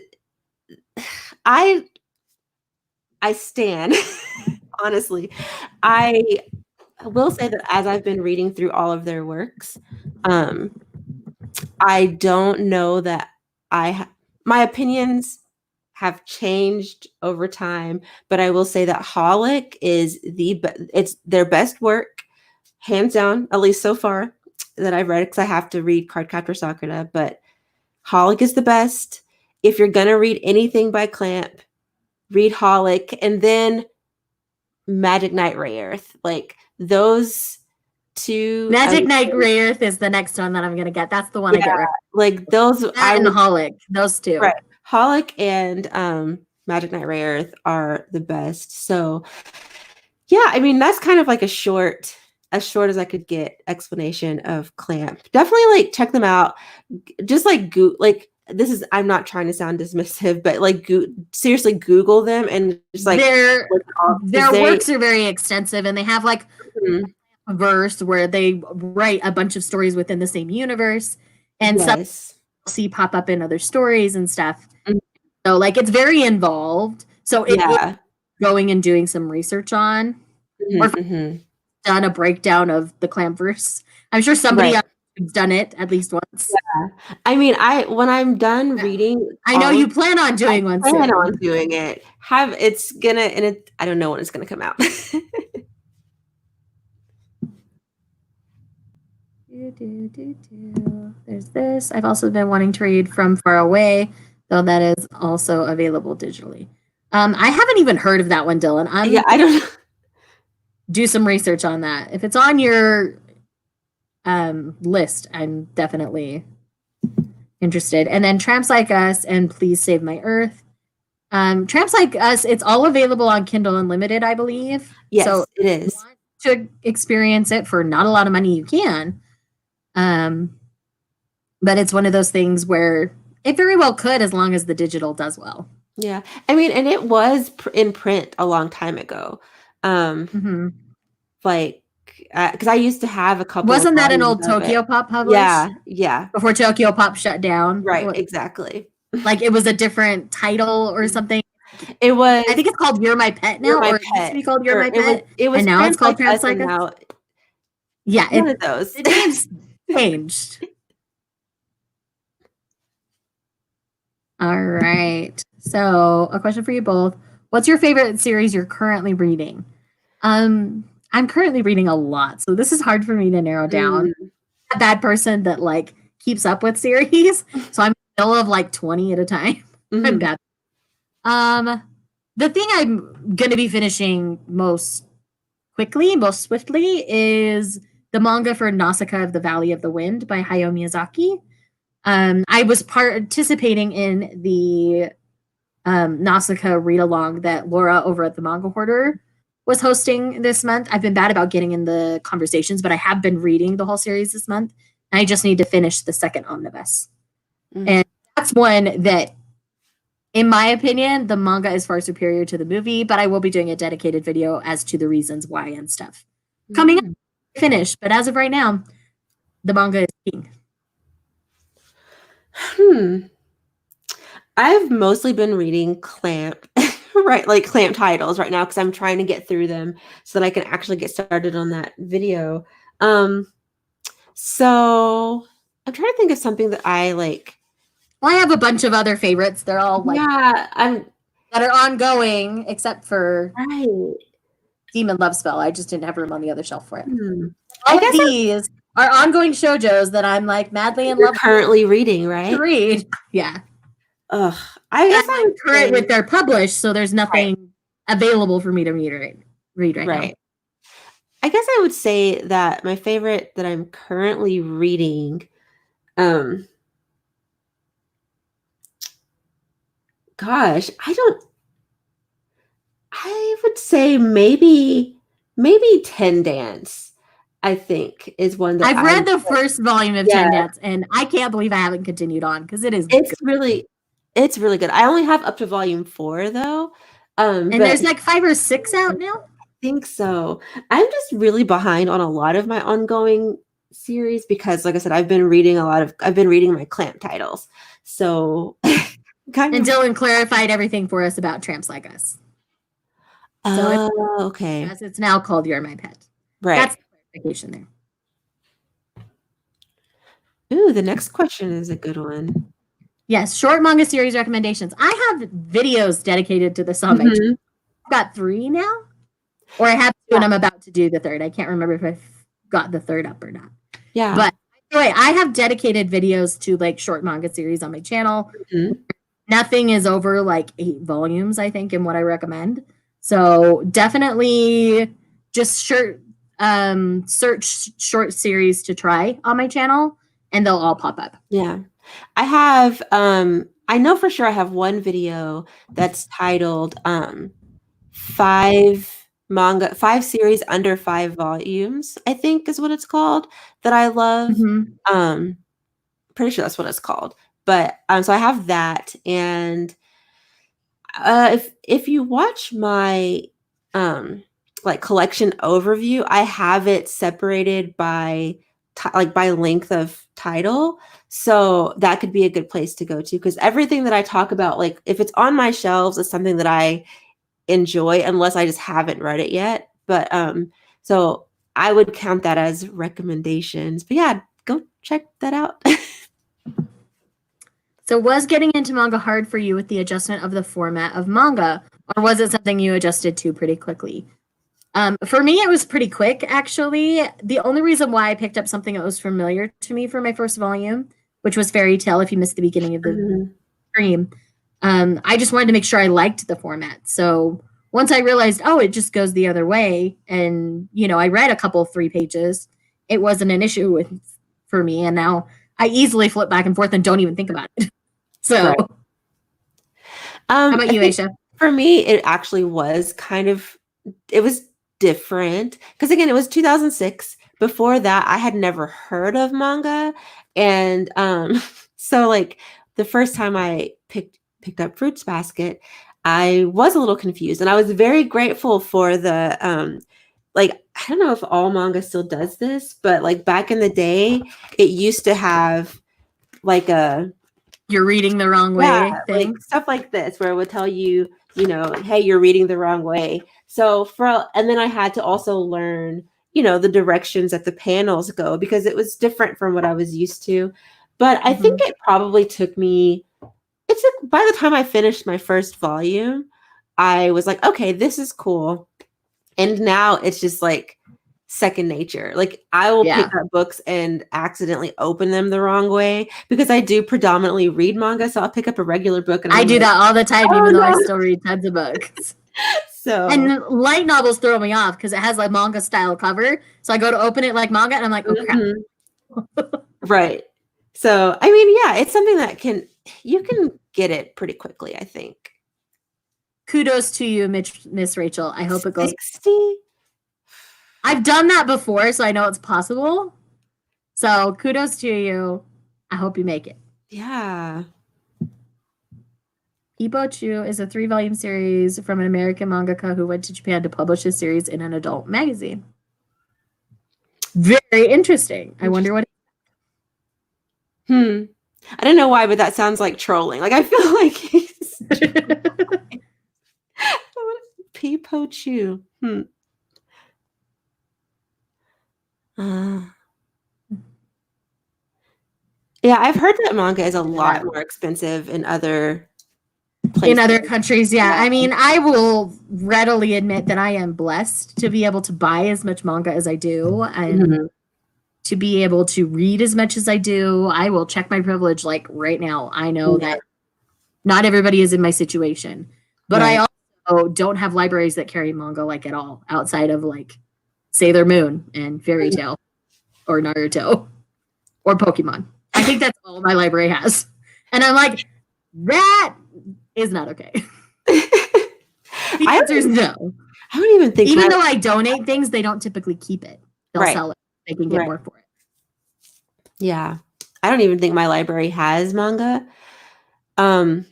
I stan, honestly. I will say that as I've been reading through all of their works, I don't know that my opinions have changed over time, but I will say that Holic is it's their best work, hands down, at least so far that I've read, because I have to read Cardcaptor Sakura, but Holic is the best. If you're gonna read anything by Clamp, read Holic, and then Magic Knight Rayearth. Like those two. Magic Knight Rayearth is the next one that I'm gonna get. That's the one I get. Like those. And Holic, those two. Right. Holic and Magic Knight Rayearth are the best. So yeah, I mean that's kind of like as short as I could get explanation of Clamp. Definitely like check them out. Just like I'm not trying to sound dismissive, but like seriously Google them and just like their works are very extensive and they have like a verse where they write a bunch of stories within the same universe and some see pop up in other stories and stuff. So like it's very involved. So it's going and doing some research on or done a breakdown of the Clampverse. I'm sure somebody else has done it at least once. Yeah. I mean, when I'm done reading, I know you plan on doing one. I plan on doing it. I don't know when it's gonna come out. There's this. I've also been wanting to read From Far Away, though that is also available digitally. I haven't even heard of that one, Dylan. I don't know. Do some research on that. If it's on your list, I'm definitely interested. And then Tramps Like Us and Please Save My Earth. Tramps Like Us, it's all available on Kindle Unlimited, I believe. Yes, so it is. If you want to experience it for not a lot of money, you can. But it's one of those things where it very well could, as long as the digital does well. Yeah. I mean, and it was in print a long time ago. Like, because I used to have a couple. Wasn't that an old Tokyo Pop published? Yeah. Before Tokyo Pop shut down. Right, exactly. Like it was a different title or something. It was. I think it's called You're My Pet now, or it used to be called You're My Pet. It was, and now it's called Tramps Like Us. Yeah, one of those. The name's changed. All right. So, a question for you both. What's your favorite series you're currently reading? I'm currently reading a lot, so this is hard for me to narrow down. I'm a bad person that like keeps up with series, so I'm in the middle of like 20 at a time. I'm bad. The thing I'm going to be finishing most swiftly, is the manga for Nausicaa of the Valley of the Wind by Hayao Miyazaki. I was participating in the Nausicaa read along that Laura over at the Manga Hoarder was hosting this month. I've been bad about getting in the conversations, but I have been reading the whole series this month. And I just need to finish the second omnibus. Mm-hmm. And that's one that, in my opinion, the manga is far superior to the movie, but I will be doing a dedicated video as to the reasons why and stuff. Mm-hmm. Coming up, finish, but as of right now, the manga is king. I've mostly been reading Clamp, right? Like Clamp titles right now because I'm trying to get through them so that I can actually get started on that video. So I'm trying to think of something that I like. Well, I have a bunch of other favorites. They're all like that are ongoing, except for Demon Love Spell. I just didn't have room on the other shelf for it. All of these are ongoing shoujos that I'm like madly in love currently reading, right? To read. Yeah. Ugh. I guess I'm current with their published, so there's nothing available for me to read right now. I guess I would say that my favorite that I'm currently reading, gosh, I would say maybe 10 Dance, I think, is one that I've read the first volume of 10 Dance, and I can't believe I haven't continued on because it's really good. I only have up to volume 4 though. And there's like 5 or 6 out now? I think so. I'm just really behind on a lot of my ongoing series because, like I said, I've been reading my Clamp titles. So and Dylan clarified everything for us about Tramps Like Us. So okay. Yes, it's now called You're My Pet. Right. That's the clarification there. Ooh, the next question is a good one. Yes, short manga series recommendations. I have videos dedicated to this on my channel. I've got 3 now. Or I have 2 and I'm about to do the 3rd. I can't remember if I've got the 3rd up or not. Yeah. But anyway, I have dedicated videos to like short manga series on my channel. Nothing is over like 8 volumes, I think, in what I recommend. So definitely just search short series to try on my channel and they'll all pop up. Yeah. I have I know for sure I have one video that's titled 5 series under 5 volumes, I think is what it's called, that I love. Pretty sure that's what it's called. But so I have that, and if you watch my like collection overview, I have it separated by by length of title, so that could be a good place to go to because everything that I talk about, like if it's on my shelves, is something that I enjoy unless I just haven't read it yet. But so I would count that as recommendations. But yeah, go check that out. So was getting into manga hard for you with the adjustment of the format of manga, or was it something you adjusted to pretty quickly? For me, it was pretty quick, actually. The only reason why I picked up something that was familiar to me for my first volume, which was Fairy Tale, if you missed the beginning of the stream, I just wanted to make sure I liked the format. So once I realized, it just goes the other way, and, I read a couple 3 pages, it wasn't an issue for me, and now I easily flip back and forth and don't even think about it. So, right. How about you, Aisha? For me, it actually was it was different because, again, it was 2006. Before that, I had never heard of manga, and so like the first time I picked up Fruits Basket, I was a little confused, and I was very grateful for the I don't know if all manga still does this, but like back in the day, it used to have like a you're reading the wrong way thing. Like stuff like this where it would tell you, hey, you're reading the wrong way. So and then I had to also learn, the directions that the panels go because it was different from what I was used to. But I think it probably took me, by the time I finished my first volume, I was like, okay, this is cool. And now it's just like, second nature. Like I will pick up books and accidentally open them the wrong way because I do predominantly read manga. So I'll pick up a regular book and I do that all the time, even though I still read tons of books. And light novels throw me off because it has like manga style cover. So I go to open it like manga and I'm like, oh crap. Right. So, I mean, yeah, it's something that you can get it pretty quickly, I think. Kudos to you, Miss Rachel. I hope it goes. 60? I've done that before, so I know it's possible. So kudos to you. I hope you make it. Yeah. Ibochu is a 3-volume series from an American mangaka who went to Japan to publish his series in an adult magazine. Very interesting. I wonder what. I don't know why, but that sounds like trolling. Like I feel like he's Pipochu. Yeah, I've heard that manga is a lot more expensive in other places. In other countries, yeah. I mean, I will readily admit that I am blessed to be able to buy as much manga as I do and to be able to read as much as I do. I will check my privilege like right now. I know that not everybody is in my situation, but I also don't have libraries that carry manga like at all outside of like Sailor Moon and Fairy Tail or Naruto or Pokemon. I think that's all my library has. And I'm like, that is not okay. The answer is no. I don't even think even though I donate things, they don't typically keep it. They'll sell it. They can get more for it. Yeah. I don't even think my library has manga. To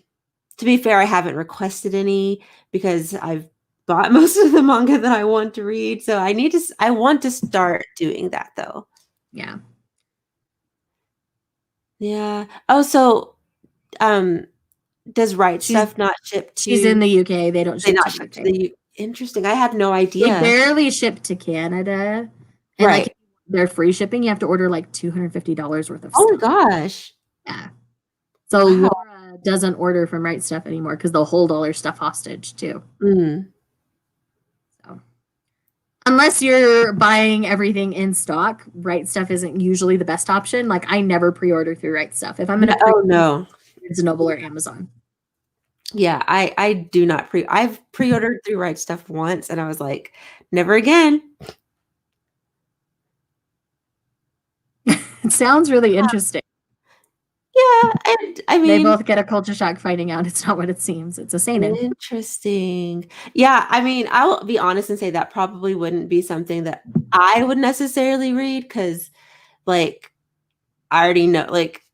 be fair, I haven't requested any because I've bought most of the manga that I want to read. So I want to start doing that though. Yeah. Yeah. Oh, so does Right Stuff not ship to? She's in the UK. They don't ship to the Interesting. I had no idea. They barely ship to Canada. And like they're free shipping. You have to order like $250 worth of stuff. Oh gosh. Yeah. So Laura doesn't order from Right Stuff anymore because they'll hold all her stuff hostage too. So unless you're buying everything in stock, Right Stuff isn't usually the best option. Like I never pre-order through Right Stuff. If I'm gonna Barnes & Noble or Amazon. Yeah, I do not I've pre-ordered through Right Stuff once and I was like, never again. It sounds really interesting. Yeah, and I mean, they both get a culture shock finding out it's not what it seems. It's a seinen. Interesting. Yeah, I mean, I'll be honest and say that probably wouldn't be something that I would necessarily read because, like, I already know, like,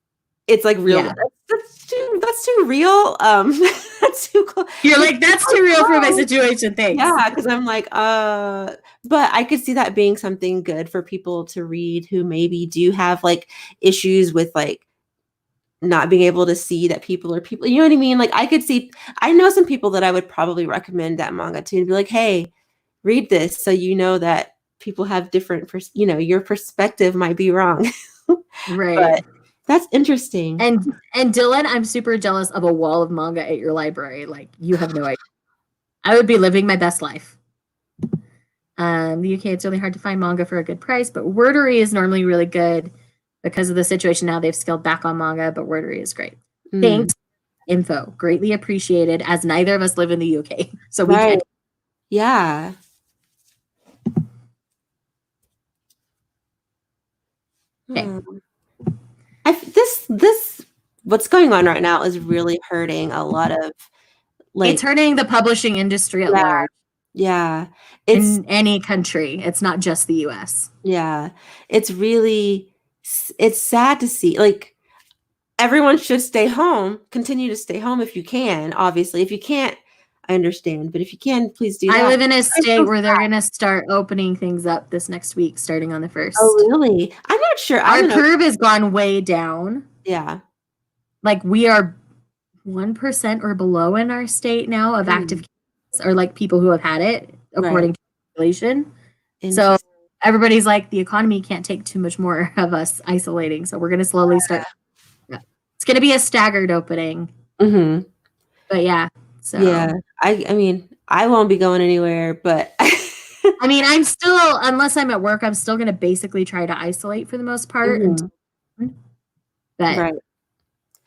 it's like real. Yeah. That's too real. That's too cool. You're like, that's too real for my situation. Thanks. Yeah, because I'm like, but I could see that being something good for people to read who maybe do have like issues with like not being able to see that people are people. You know what I mean? Like I know some people that I would probably recommend that manga to and be like, hey, read this so you know that people have different, your perspective might be wrong. Right. But that's interesting. And Dylan, I'm super jealous of a wall of manga at your library. Like you have no idea. I would be living my best life. The UK, it's really hard to find manga for a good price, but Wordery is normally really good because of the situation now. They've scaled back on manga, but Wordery is great. Thanks. Info. Greatly appreciated as neither of us live in the UK. So we can. Yeah. Okay. This what's going on right now is really hurting a lot of it's hurting the publishing industry at large. Yeah. It's in any country. It's not just the US. Yeah. It's sad to see. Like everyone should stay home, continue to stay home if you can. Obviously, if you can't, I understand, but if you can, please do that. I live in a state where they're going to start opening things up this next week, starting on the 1st. Oh, really? I'm not sure. Our curve has gone way down. Yeah. Like we are 1% or below in our state now of active cases or like people who have had it according to population. So everybody's like, the economy can't take too much more of us isolating. So we're going to slowly start. Yeah. It's going to be a staggered opening. But yeah. So yeah, I mean, I won't be going anywhere, but I mean, I'm still, unless I'm at work, I'm still going to basically try to isolate for the most part. Mhm. But Right.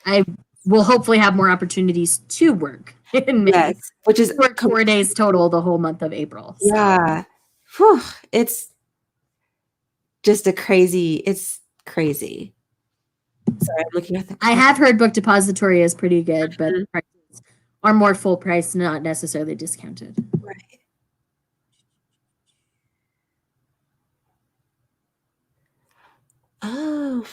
I will hopefully have more opportunities to work in May. Yes, which is Work 4 days total the whole month of April. So. yeah. Whew, it's just it's crazy. Sorry, I'm looking at the I have heard Book Depository is pretty good, but Mhm. prices are more full price, not necessarily discounted. Right. Oh,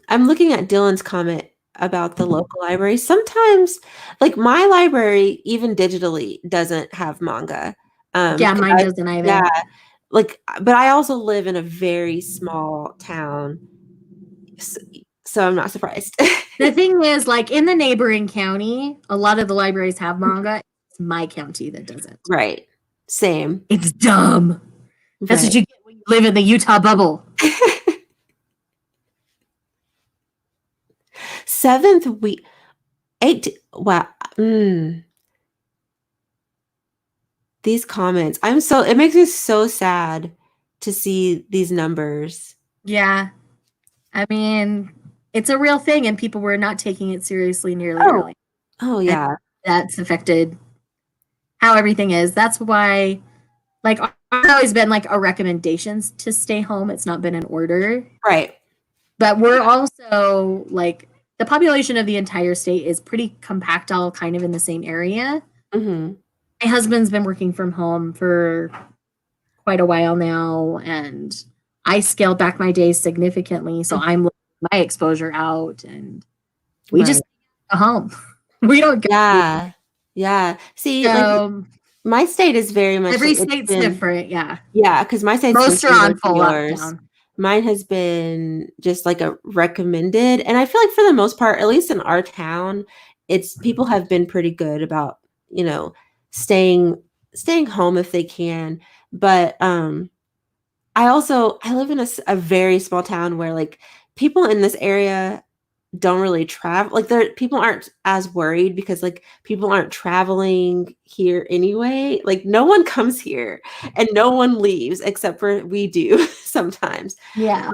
I'm looking at Dylan's comment about the local library. Sometimes, like my library, even digitally, doesn't have manga. Yeah, 'Cause mine doesn't either. yeah, like, but I also live in a very small town, s so I'm not surprised. The thing is, like in the neighboring county, a lot of the libraries have manga. It's my county that doesn't. Right. Same. It's dumb. That's what Right. you get when you live in the Utah bubble. 7th week, 8 wow, these comments, it makes me so sad to see these numbers. Yeah. I mean, it's a real thing, and people were not taking it seriously nearly Oh. early. Oh, And yeah. that's affected how everything is. That's why, like, it's always been like a recommendations to stay home. It's not been an order. Right. But we're also like the population of the entire state is pretty compact, all kind of in the same area. Mhm. My husband's been working from home for quite a while now, and I scaled back my days significantly. So I'm letting my exposure out, and we just Right. go home. We don't go. Yeah. Yeah. See, like, So my state is very much every like it's state's been different. Yeah. yeah, because my state's been Most are similar on to full yours. lockdown. Mine has been just like a recommended, and I feel like for the most part, at least in our town, it's people have been pretty good about, you know, staying home if they can. But I live in a very small town where like people in this area don't really travel, like people aren't as worried because like people aren't traveling here anyway, like no one comes here and no one leaves except for we do sometimes. Yeah.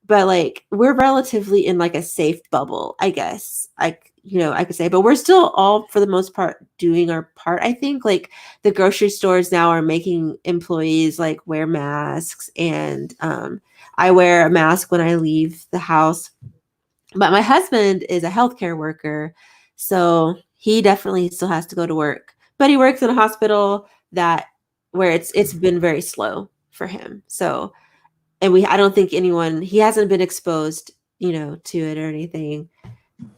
But like we're relatively in like a safe bubble, I guess, like, I could say, but we're still all for the most part doing our part. I think like the grocery stores now are making employees like wear masks, and I wear a mask when I leave the house. But my husband is a healthcare worker, so he definitely still has to go to work. But he works in a hospital that where it's been very slow for him. So, and I don't think he hasn't been exposed, to it or anything.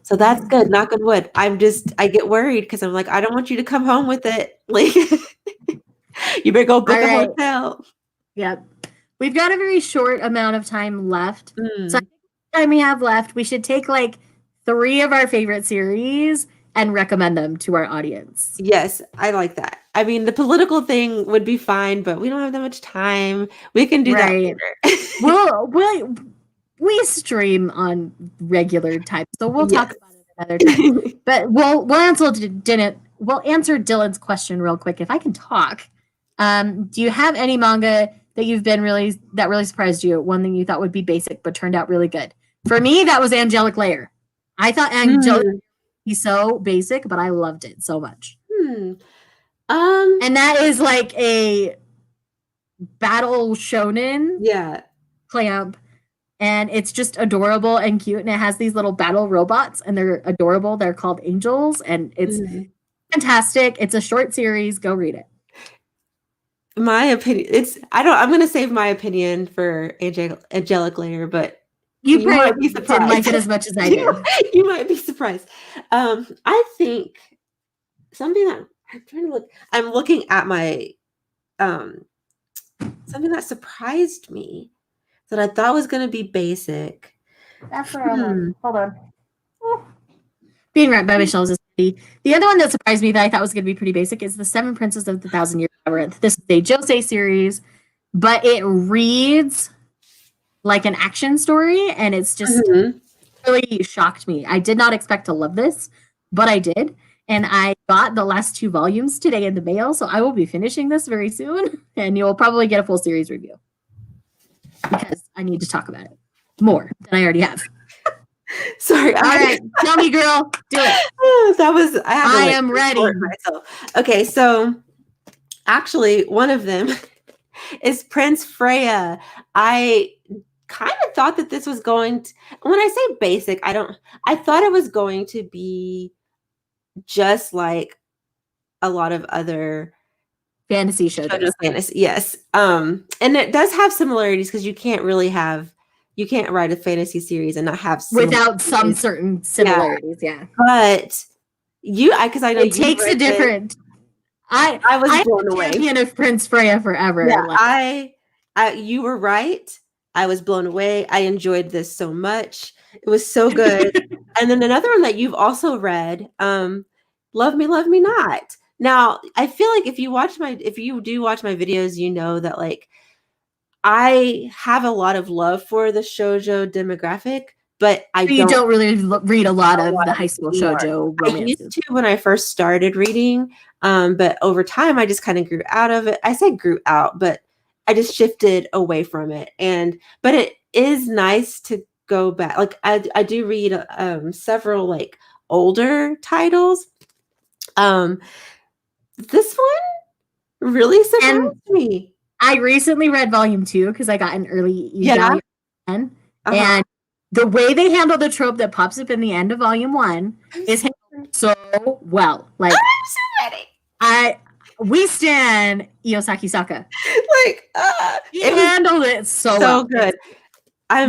So that's good. Knock on wood. I get worried because I'm like, I don't want you to come home with it. Like, you better go book All a right. hotel. Yep. We've got a very short amount of time left. So I think the time we have left, we should take like 3 of our favorite series and recommend them to our audience. Yes, I like that. I mean, the political thing would be fine, but we don't have that much time. We can do that Right. later. We stream on regular time, so we'll talk Yes. about it another time. But we'll answer Dylan's question real quick if I can talk. Do you have any manga that that really surprised you? One thing you thought would be basic but turned out really good. For me, that was Angelic Layer. I thought Angelic Hmm. be so basic, but I loved it so much. Hmm. And that is like a battle shonen Yeah. clamp, and it's just adorable and cute, and it has these little battle robots, and they're adorable. They're called angels, and it's fantastic. It's a short series. Go read it. My opinion, I'm gonna save my opinion for Angelic Layer, but You you might be probably didn't like surprised. it as much as I did. You might be surprised. I think something that I'm looking at my something that surprised me that I thought was gonna be basic. Hold on. Being right by my shelves is pretty. The other one that surprised me that I thought was going to be pretty basic is The Seven Princes of the Thousand Year Labyrinth. This is a Josei series, but it reads like an action story, and it's just really shocked me. I did not expect to love this, but I did. And I got the last 2 volumes today in the mail, so I will be finishing this very soon, and you'll probably get a full series review because I need to talk about it more than I already have. Sorry. All right, tell me, girl, do it. That was I am ready. Myself. Okay, so actually, one of them is Prince Freya. I kind of thought that this was going to, when I say basic, I thought it was going to be just like a lot of other fantasy shoujo fantasy. Yes. And it does have similarities because you can't write a fantasy series and not have without some certain similarities. Yeah. But because I know it takes a different. I was blown away. Champion of Prince Freya forever. Yeah, you were right. I was blown away. I enjoyed this so much. It was so good. And then another one that you've also read, Love Me, Love Me Not. Now, I feel like if you do watch my videos, you know that like I have a lot of love for the shoujo demographic, but you don't really read a lot of the high school shoujo romances. I used to when I first started reading, but over time I just kind of grew out of it. I say grew out, but I just shifted away from it. But it is nice to go back. Like I do read several like older titles. This one really surprised me. I recently read volume 2 because I got an early volume 1. And the way they handle the trope that pops up in the end of volume 1 is handled so well. Like, I'm so ready. We stand Iosaki Saka. Like, he handled it so well. Good.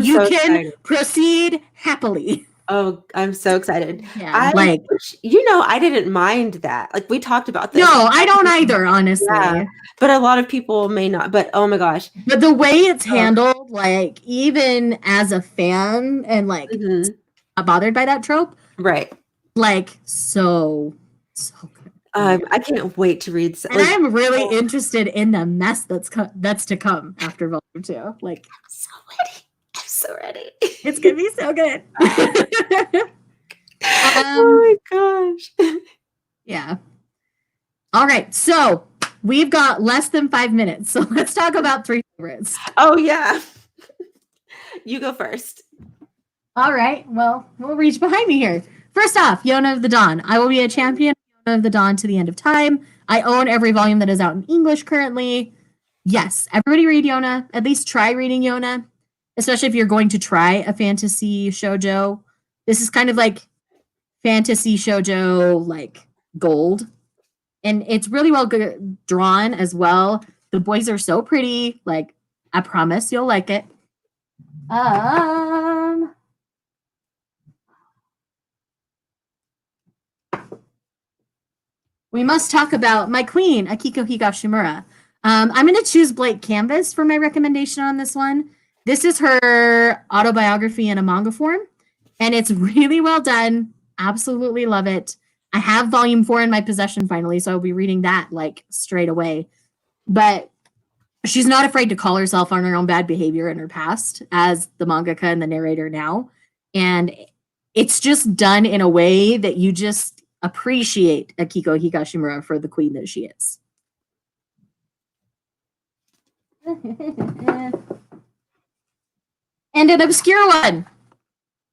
You can excited. Proceed happily. Oh, I'm so excited. Yeah, I didn't mind that. Like we talked about this. No, I don't either, honestly. Yeah. But a lot of people may not. But oh my gosh. But the way it's handled, like even as a fan and like not bothered by that trope. Right. Like so good. I can't wait to read. And I'm really interested in the mess that's to come after volume 2. Like I'm so ready. So ready. It's gonna be so good. Oh my gosh. Yeah. All right. So we've got less than 5 minutes. So let's talk about 3 favorites. Oh yeah. You go first. All right. Well, we'll reach behind me here. First off, Yona of the Dawn. I will be a champion of Yona of the Dawn to the end of time. I own every volume that is out in English currently. Yes, everybody read Yona. At least try reading Yona. Especially if you're going to try a fantasy shoujo. This is kind of like fantasy shoujo, like gold. And it's really well drawn as well. The boys are so pretty. Like, I promise you'll like it. We must talk about my queen, Akiko Higashimura. I'm going to choose Blank Canvas for my recommendation on this one. This is her autobiography in a manga form, and it's really well done. Absolutely love it. I have volume 4 in my possession finally, so I'll be reading that like straight away. But she's not afraid to call herself on her own bad behavior in her past as the mangaka and the narrator now. And it's just done in a way that you just appreciate Akiko Higashimura for the queen that she is. And an obscure one.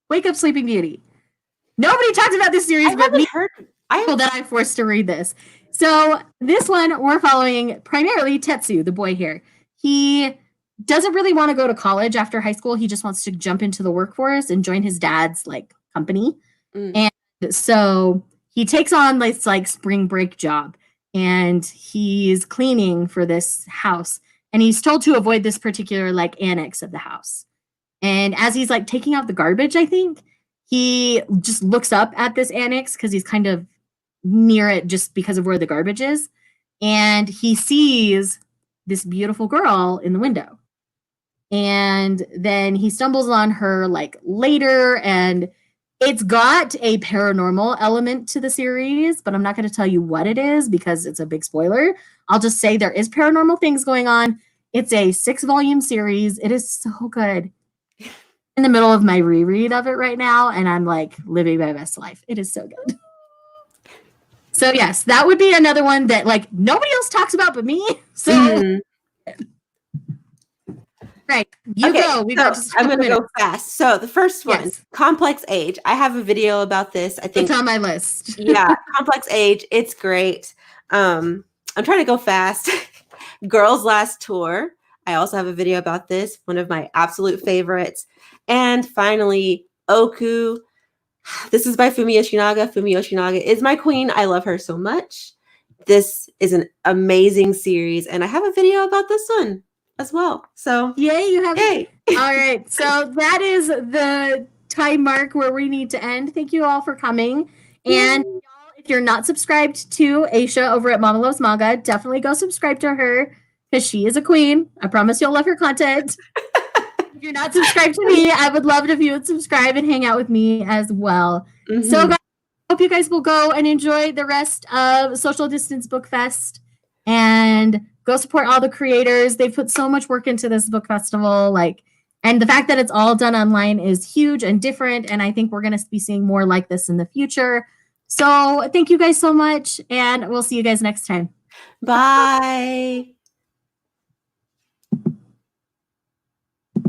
Wake Up Sleeping Beauty. Nobody talked about this series but me. That I'm forced to read this. So this one, we're following primarily Tetsu, the boy here. He doesn't really want to go to college after high school. He just wants to jump into the workforce and join his dad's like company. And so he takes on this like spring break job and he's cleaning for this house. And he's told to avoid this particular like annex of the house. And as he's like taking out the garbage, I think, he just looks up at this annex because he's kind of near it just because of where the garbage is. And he sees this beautiful girl in the window. And then he stumbles on her like later, and it's got a paranormal element to the series, but I'm not going to tell you what it is because it's a big spoiler. I'll just say there is paranormal things going on. It's a 6-volume series. It is so good. In the middle of my reread of it right now, and I'm like living my best life. It is so good. So yes, that would be another one that like nobody else talks about but me. So right, you Okay, go. We so got just a I'm couple gonna go minutes. fast. So the first one, Yes, Complex Age. I have a video about this. I think it's on my list. yeah, Complex Age. It's great. I'm trying to go fast. Girls Last Tour. I also have a video about this. One of my absolute favorites. And finally, Oku. This is by Fumi Yoshinaga. Fumi Yoshinaga is my queen. I love her so much. This is an amazing series, and I have a video about this one as well. So Yay, you have yay. All right, so that is the time mark where we need to end. Thank you all for coming. And y'all, if you're not subscribed to Aisha over at Mama Loves Manga, definitely go subscribe to her because she is a queen. I promise you'll love her content. If you're not subscribed to me, I would love it if you would subscribe and hang out with me as well. So, guys, I hope you guys will go and enjoy the rest of Social Distance Book Fest and go support all the creators. They've put so much work into this book festival. And the fact that it's all done online is huge and different. And I think we're going to be seeing more like this in the future. So thank you guys so much. And we'll see you guys next time. Bye.